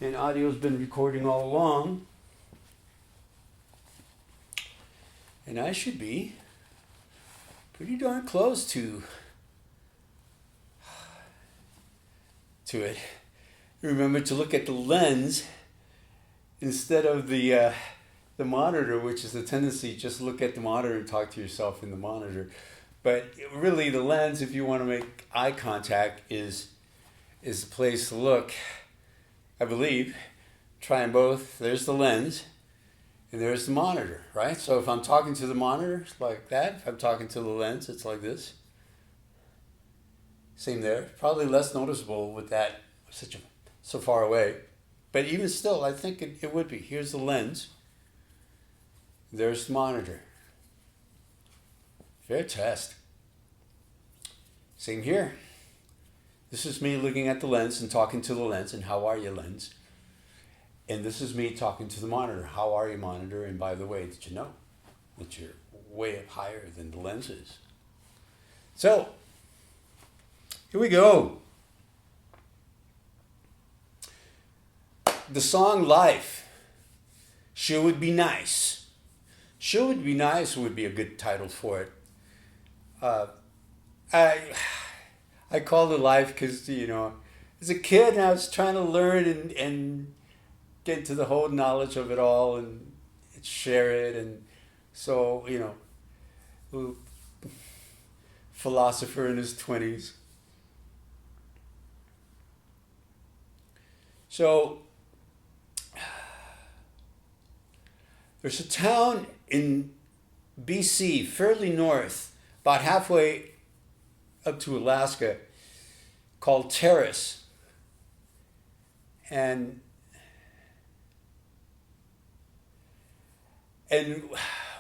and audio's been recording all along, and I should be pretty darn close to it. Remember to look at the lens instead of the monitor, which is a tendency. Just look at the monitor and talk to yourself in the monitor. But really, the lens, if you want to make eye contact, is the place to look. I believe. Try them both. There's the lens, and there's the monitor, right? So if I'm talking to the monitor, it's like that. If I'm talking to the lens, it's like this. Same there. Probably less noticeable with that so far away. But even still, I think it would be. Here's the lens. There's the monitor. Fair test. Same here. This is me looking at the lens and talking to the lens, and how are you, lens? And this is me talking to the monitor. How are you, monitor? And by the way, did you know that you're way up higher than the lens is? So, here we go. The song Life. Sure would be nice. Sure would be nice would be a good title for it. I called it Life because, as a kid, I was trying to learn and get to the whole knowledge of it all and share it. And so, philosopher in his 20s. So, there's a town in BC, fairly north, about halfway up to Alaska, called Terrace. And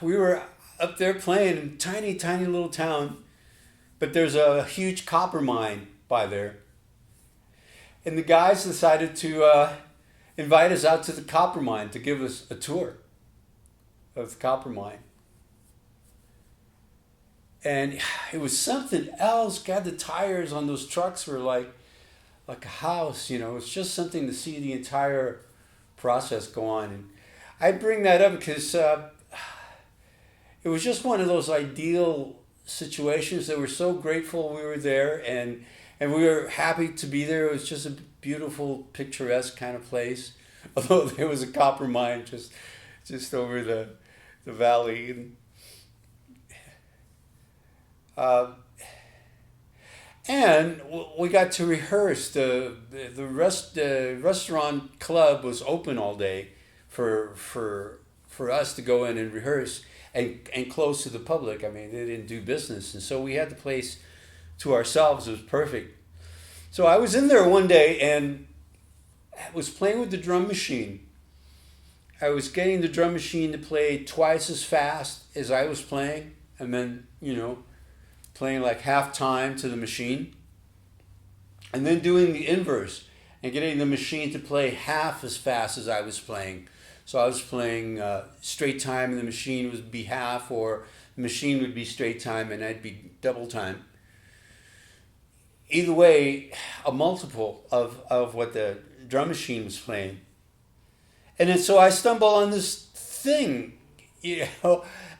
we were up there playing in a tiny, tiny little town, but there's a huge copper mine by there. And the guys decided to invite us out to the copper mine to give us a tour of the copper mine. And it was something else. God, the tires on those trucks were like a house, It's just something to see the entire process go on. And I bring that up because it was just one of those ideal situations that we're so grateful we were there, and we were happy to be there. It was just a beautiful, picturesque kind of place. Although there was a copper mine just over the valley. And we got to rehearse. The restaurant club was open all day for us to go in and rehearse and close to the public. I mean, they didn't do business, and so we had the place to ourselves. It was perfect. So I was in there one day and I was playing with the drum machine. I was getting the drum machine to play twice as fast as I was playing, and then, playing like half time to the machine, and then doing the inverse and getting the machine to play half as fast as I was playing. So I was playing straight time and the machine would be half, or the machine would be straight time and I'd be double time. Either way, a multiple of what the drum machine was playing. And then so I stumbled on this thing,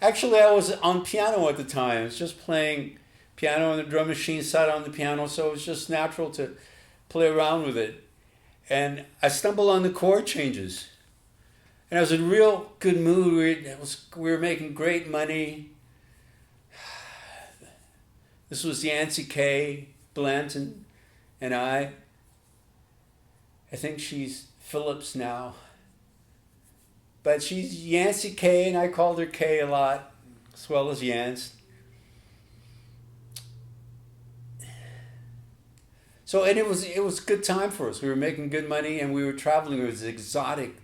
Actually, I was on piano at the time. I was just playing piano and the drum machine sat on the piano, so it was just natural to play around with it. And I stumbled on the chord changes. And I was in real good mood. We were making great money. This was Yancey K. Blanton and I think she's Phillips now. But she's Yancey K, and I called her K a lot, as well as Yance. So, and it was a good time for us. We were making good money, and we were traveling. It was exotic.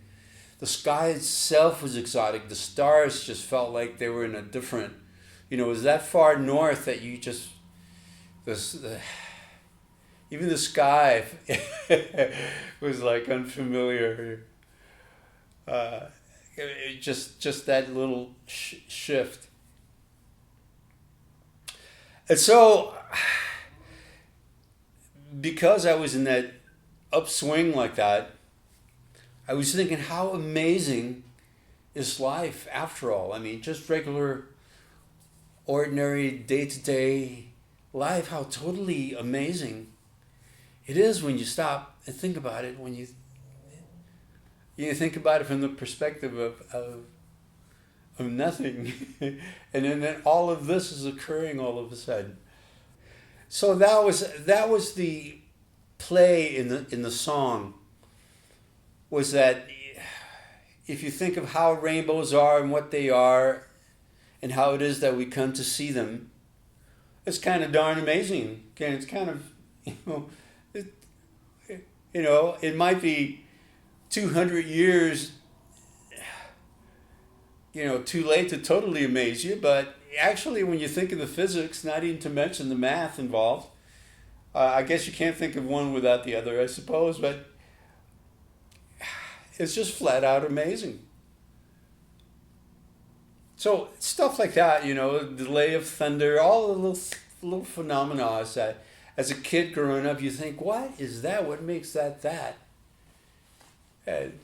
The sky itself was exotic. The stars just felt like they were in a different, it was that far north that you just, even the sky was like unfamiliar. Just that little shift. And so, because I was in that upswing like that, I was thinking, how amazing is life after all? I mean, just regular, ordinary, day-to-day life, how totally amazing it is when you stop and think about it, when you think about it from the perspective of nothing. And then all of this is occurring all of a sudden. So that was the play in the song, was that if you think of how rainbows are and what they are and how it is that we come to see them, it's kind of darn amazing. Okay, it's kind of, it might be 200 years, too late to totally amaze you, but actually when you think of the physics, not even to mention the math involved, I guess you can't think of one without the other, I suppose, but it's just flat out amazing. So stuff like that, delay of thunder, all the little phenomena that as a kid growing up, you think, what is that? What makes that? And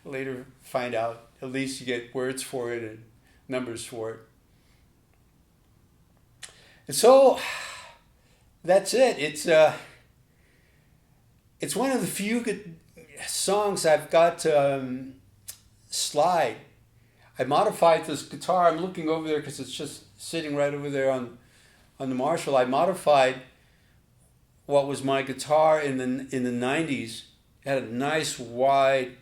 later find out, at least you get words for it and numbers for it. And so that's it. It's one of the few good songs I've got slide. I modified this guitar. I'm looking over there because it's just sitting right over there on the Marshall. I modified what was my guitar in the 90s. It had a nice wide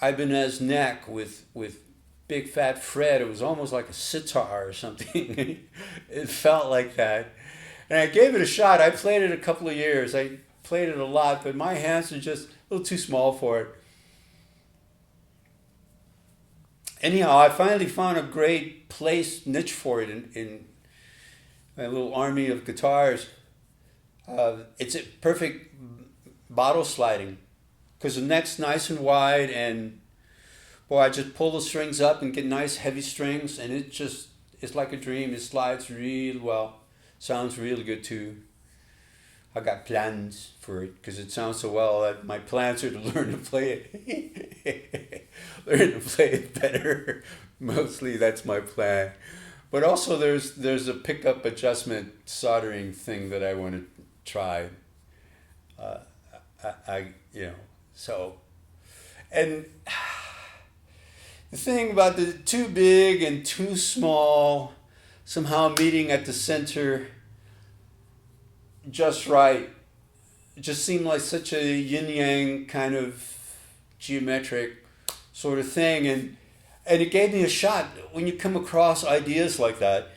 Ibanez neck with big fat fret. It was almost like a sitar or something. It felt like that. And I gave it a shot. I played it a couple of years. I played it a lot, but my hands are just a little too small for it. Anyhow, I finally found a great niche for it in my little army of guitars. It's a perfect bottle sliding because the neck's nice and wide, and boy, I just pull the strings up and get nice heavy strings, and it's like a dream. It slides really well. Sounds really good too. I got plans for it because it sounds so well that my plans are to learn to play it. Learn to play it better. Mostly that's my plan. But also there's a pickup adjustment soldering thing that I want to try. So, and the thing about the too big and too small somehow meeting at the center just right. It just seemed like such a yin-yang kind of geometric sort of thing, and it gave me a shot. When you come across ideas like that,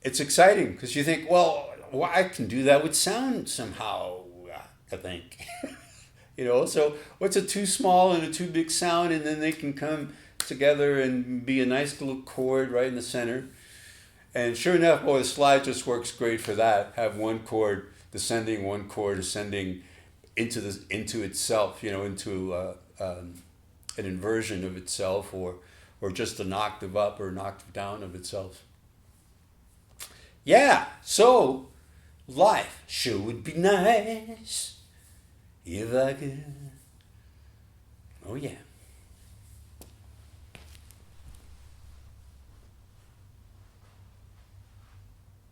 it's exciting because you think, well, I can do that with sound somehow, I think. So what's a too small and a too big sound, and then they can come together and be a nice little chord right in the center. And sure enough, boy, the slide just works great for that. Have one chord descending, one chord ascending into itself, into an inversion of itself, or just an octave up or an octave down of itself. Yeah, so life sure would be nice if I could. Oh yeah.